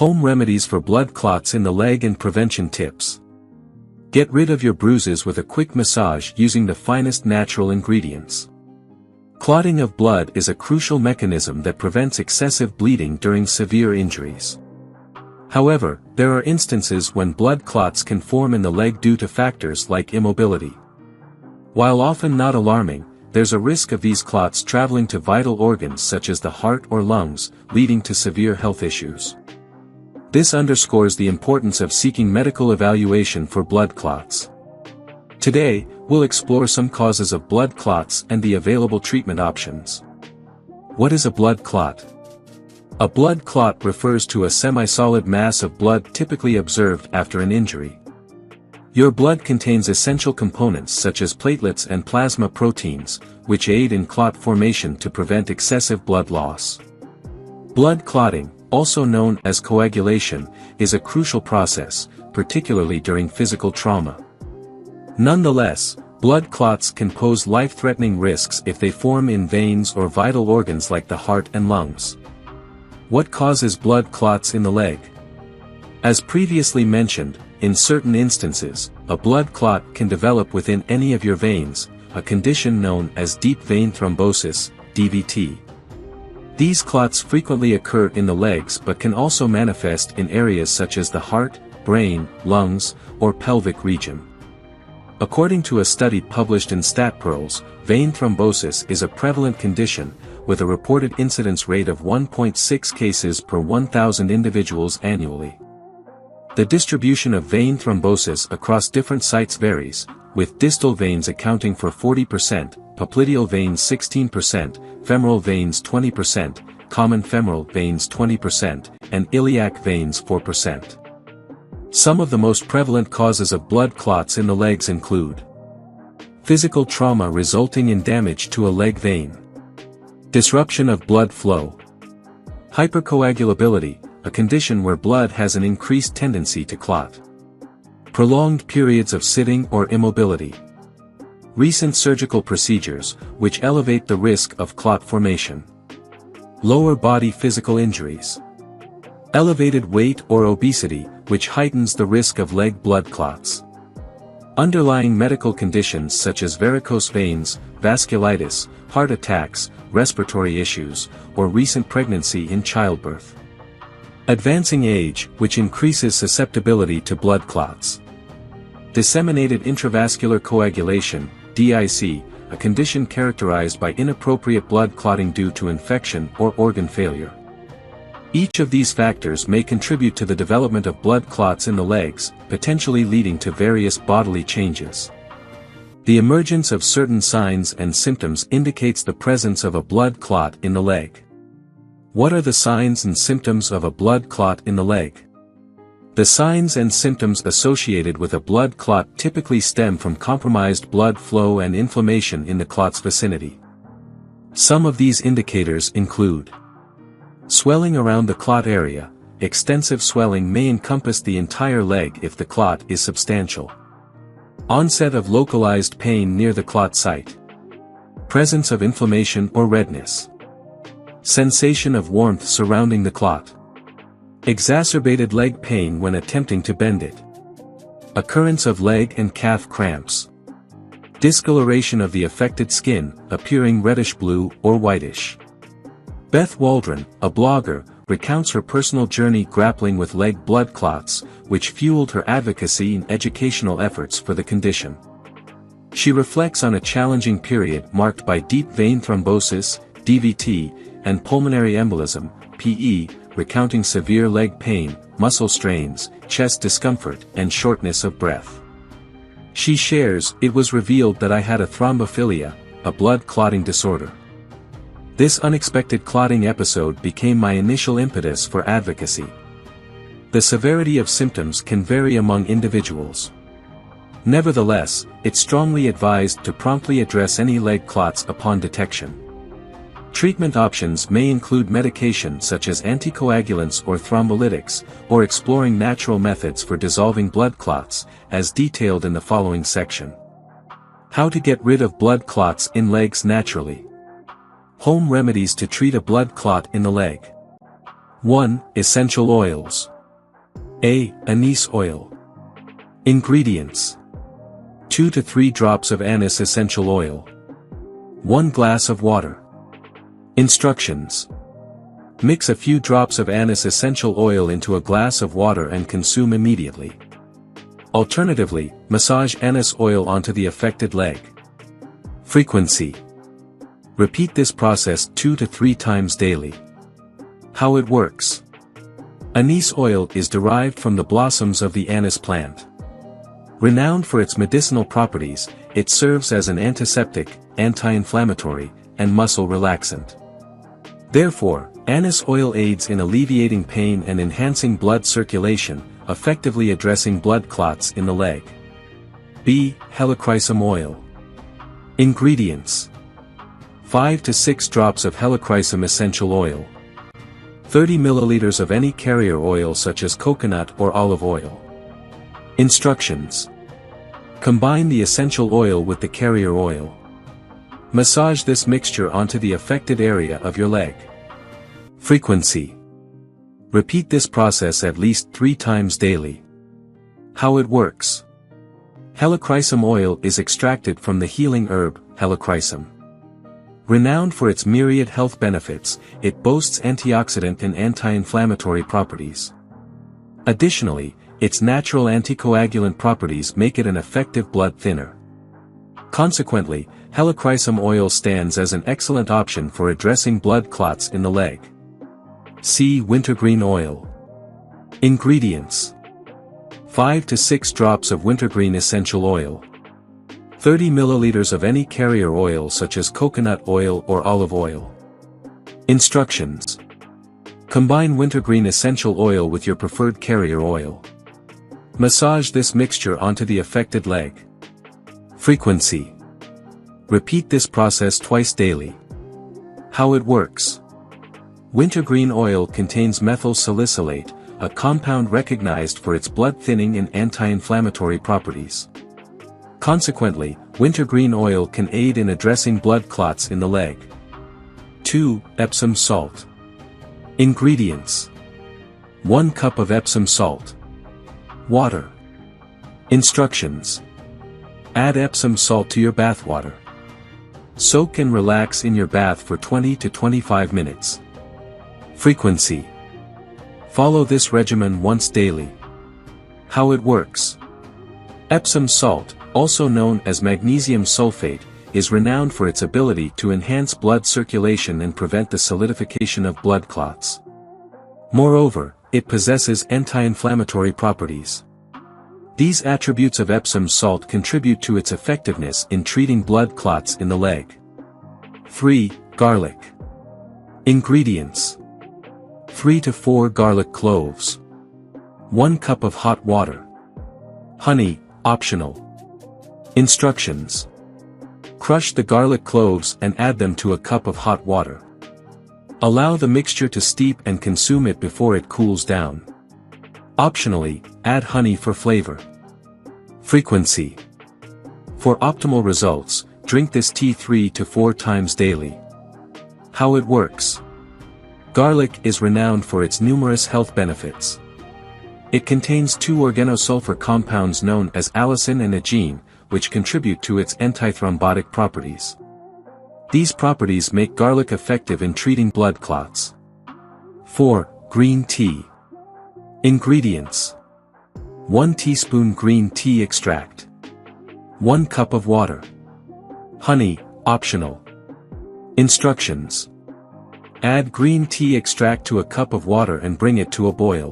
Home remedies for blood clots in the leg and prevention tips. Get rid of your bruises with a quick massage using the finest natural ingredients. Clotting of blood is a crucial mechanism that prevents excessive bleeding during severe injuries. However, there are instances when blood clots can form in the leg due to factors like immobility. While often not alarming, there's a risk of these clots traveling to vital organs such as the heart or lungs, leading to severe health issues. This underscores the importance of seeking medical evaluation for blood clots. Today, we'll explore some causes of blood clots and the available treatment options. What is a blood clot? A blood clot refers to a semi-solid mass of blood typically observed after an injury. Your blood contains essential components such as platelets and plasma proteins, which aid in clot formation to prevent excessive blood loss. Blood clotting, also known as coagulation, is a crucial process, particularly during physical trauma. Nonetheless, blood clots can pose life-threatening risks if they form in veins or vital organs like the heart and lungs. What causes blood clots in the leg? As previously mentioned, in certain instances, a blood clot can develop within any of your veins, a condition known as deep vein thrombosis, DVT. These clots frequently occur in the legs but can also manifest in areas such as the heart, brain, lungs, or pelvic region. According to a study published in StatPearls, vein thrombosis is a prevalent condition, with a reported incidence rate of 1.6 cases per 1,000 individuals annually. The distribution of vein thrombosis across different sites varies, with distal veins accounting for 40%, popliteal veins 16%, femoral veins 20%, common femoral veins 20%, and iliac veins 4%. Some of the most prevalent causes of blood clots in the legs include physical trauma resulting in damage to a leg vein, disruption of blood flow, hypercoagulability, a condition where blood has an increased tendency to clot, prolonged periods of sitting or immobility, recent surgical procedures, which elevate the risk of clot formation, lower body physical injuries, elevated weight or obesity, which heightens the risk of leg blood clots, underlying medical conditions such as varicose veins, vasculitis, heart attacks, respiratory issues, or recent pregnancy in childbirth. Advancing age, which increases susceptibility to blood clots. Disseminated intravascular coagulation, DIC, a condition characterized by inappropriate blood clotting due to infection or organ failure. Each of these factors may contribute to the development of blood clots in the legs, potentially leading to various bodily changes. The emergence of certain signs and symptoms indicates the presence of a blood clot in the leg. What are the signs and symptoms of a blood clot in the leg? The signs and symptoms associated with a blood clot typically stem from compromised blood flow and inflammation in the clot's vicinity. Some of these indicators include swelling around the clot area. Extensive swelling may encompass the entire leg if the clot is substantial. Onset of localized pain near the clot site. Presence of inflammation or redness. Sensation of warmth surrounding the clot. Exacerbated leg pain when attempting to bend it. Occurrence of leg and calf cramps. Discoloration of the affected skin, appearing reddish-blue or whitish. Beth Waldron, a blogger, recounts her personal journey grappling with leg blood clots, which fueled her advocacy and educational efforts for the condition. She reflects on a challenging period marked by deep vein thrombosis, DVT, and pulmonary embolism, PE, recounting severe leg pain, muscle strains, chest discomfort, and shortness of breath. She shares, "It was revealed that I had a thrombophilia, a blood clotting disorder. This unexpected clotting episode became my initial impetus for advocacy." The severity of symptoms can vary among individuals. Nevertheless, it's strongly advised to promptly address any leg clots upon detection. Treatment options may include medication such as anticoagulants or thrombolytics, or exploring natural methods for dissolving blood clots, as detailed in the following section. How to get rid of blood clots in legs naturally. Home remedies to treat a blood clot in the leg. 1. Essential oils. A. Anise oil. Ingredients: 2 to 3 drops of anise essential oil. 1 glass of water. Instructions: mix a few drops of anise essential oil into a glass of water and consume immediately. Alternatively, massage anise oil onto the affected leg. Frequency: repeat this process 2 to 3 times daily. How it works. Anise oil is derived from the blossoms of the anise plant. Renowned for its medicinal properties, it serves as an antiseptic, anti-inflammatory, and muscle relaxant. Therefore, anise oil aids in alleviating pain and enhancing blood circulation, effectively addressing blood clots in the leg. B. Helichrysum oil. Ingredients: 5 to 6 drops of helichrysum essential oil. 30 milliliters of any carrier oil such as coconut or olive oil. Instructions: combine the essential oil with the carrier oil. Massage this mixture onto the affected area of your leg. Frequency: repeat this process at least 3 times daily. How it works. Helichrysum oil is extracted from the healing herb, helichrysum. Renowned for its myriad health benefits, it boasts antioxidant and anti-inflammatory properties. Additionally, its natural anticoagulant properties make it an effective blood thinner. Consequently, helichrysum oil stands as an excellent option for addressing blood clots in the leg. C. Wintergreen oil. Ingredients: 5 to 6 drops of wintergreen essential oil. 30 milliliters of any carrier oil such as coconut oil or olive oil. Instructions: combine wintergreen essential oil with your preferred carrier oil. Massage this mixture onto the affected leg. Frequency: repeat this process twice daily. How it works. Wintergreen oil contains methyl salicylate, a compound recognized for its blood-thinning and anti-inflammatory properties. Consequently, wintergreen oil can aid in addressing blood clots in the leg. 2. Epsom salt. Ingredients: 1 cup of Epsom salt. Water. Instructions: add Epsom salt to your bath water. Soak and relax in your bath for 20 to 25 minutes. Frequency: follow this regimen once daily. How it works. Epsom salt, also known as magnesium sulfate, is renowned for its ability to enhance blood circulation and prevent the solidification of blood clots. Moreover, it possesses anti-inflammatory properties. These attributes of Epsom salt contribute to its effectiveness in treating blood clots in the leg. 3. Garlic. Ingredients: 3 to 4 garlic cloves. 1 cup of hot water. Honey, optional. Instructions: crush the garlic cloves and add them to a cup of hot water. Allow the mixture to steep and consume it before it cools down. Optionally, add honey for flavor. Frequency: for optimal results, drink this tea 3 to 4 times daily. How it works. Garlic is renowned for its numerous health benefits. It contains 2 organosulfur compounds known as allicin and aegin, which contribute to its antithrombotic properties. These properties make garlic effective in treating blood clots. 4. Green tea. Ingredients: 1 teaspoon green tea extract. 1 cup of water. Honey, optional. Instructions: add green tea extract to a cup of water and bring it to a boil.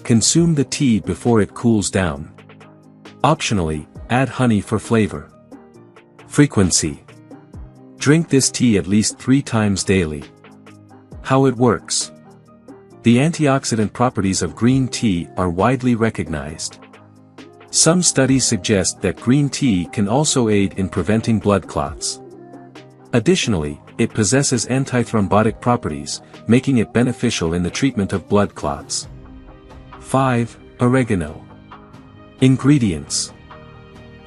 Consume the tea before it cools down. Optionally, add honey for flavor. Frequency: drink this tea at least 3 times daily. How it works. The antioxidant properties of green tea are widely recognized. Some studies suggest that green tea can also aid in preventing blood clots. Additionally, it possesses antithrombotic properties, making it beneficial in the treatment of blood clots. 5. Oregano. Ingredients: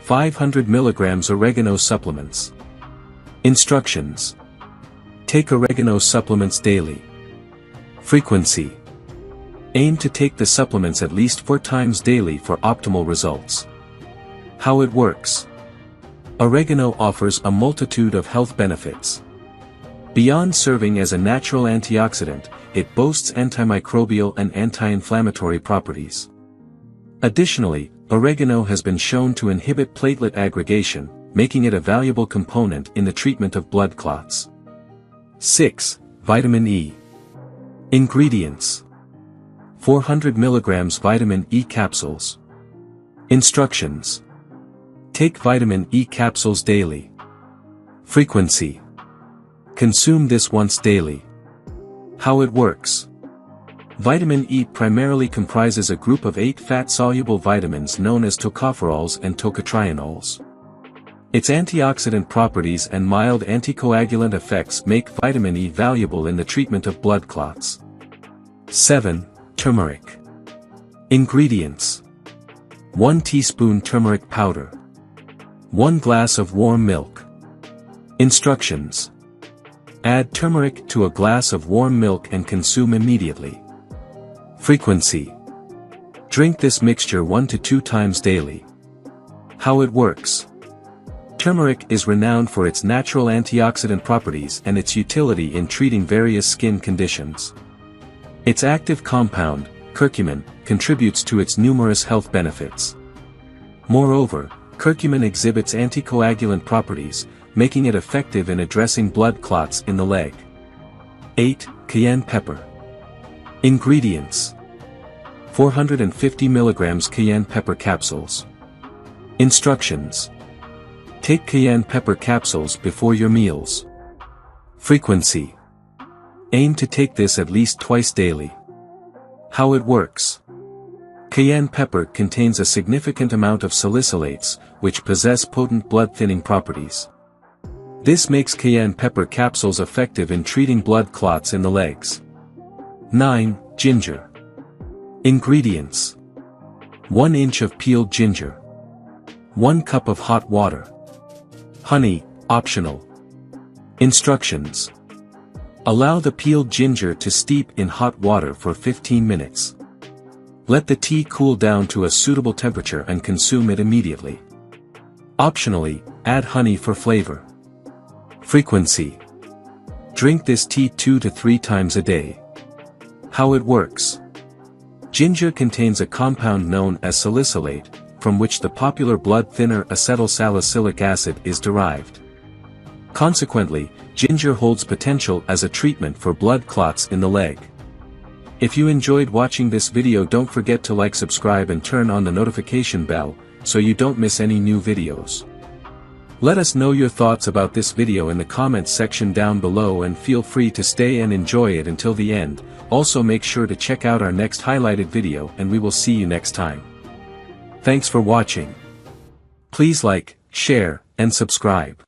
500 mg oregano supplements. Instructions: take oregano supplements daily. Frequency: Aim to take the supplements at least 4 times daily for optimal results. How it works. Oregano offers a multitude of health benefits. Beyond serving as a natural antioxidant, it boasts antimicrobial and anti-inflammatory properties. Additionally, oregano has been shown to inhibit platelet aggregation, making it a valuable component in the treatment of blood clots. 6. Vitamin E. Ingredients. 400 mg vitamin E capsules. Instructions. Take vitamin E capsules daily. Frequency. Consume this once daily. How it works. Vitamin E primarily comprises a group of 8 fat-soluble vitamins known as tocopherols and tocotrienols. Its antioxidant properties and mild anticoagulant effects make vitamin E valuable in the treatment of blood clots. 7. Turmeric. Ingredients. 1 teaspoon turmeric powder. 1 glass of warm milk. Instructions. Add turmeric to a glass of warm milk and consume immediately. Frequency. Drink this mixture 1 to 2 times daily. How it works. Turmeric is renowned for its natural antioxidant properties and its utility in treating various skin conditions. Its active compound, curcumin, contributes to its numerous health benefits. Moreover, curcumin exhibits anticoagulant properties, making it effective in addressing blood clots in the leg. 8. Cayenne pepper. Ingredients. 450 mg cayenne pepper capsules. Instructions. Take cayenne pepper capsules before your meals. Frequency. Aim to take this at least twice daily. How it works. Cayenne pepper contains a significant amount of salicylates, which possess potent blood-thinning properties. This makes cayenne pepper capsules effective in treating blood clots in the legs. 9. Ginger. Ingredients. 1 inch of peeled ginger. 1 cup of hot water. Honey, optional. Instructions. Allow the peeled ginger to steep in hot water for 15 minutes. Let the tea cool down to a suitable temperature and consume it immediately. Optionally, add honey for flavor. Frequency. Drink this tea 2 to 3 times a day. How it works. Ginger contains a compound known as salicylate, from which the popular blood thinner acetylsalicylic acid is derived. Consequently, ginger holds potential as a treatment for blood clots in the leg. If you enjoyed watching this video, don't forget to like, subscribe and turn on the notification bell, so you don't miss any new videos. Let us know your thoughts about this video in the comments section down below, and feel free to stay and enjoy it until the end. Also make sure to check out our next highlighted video, and we will see you next time. Thanks for watching. Please like, share, and subscribe.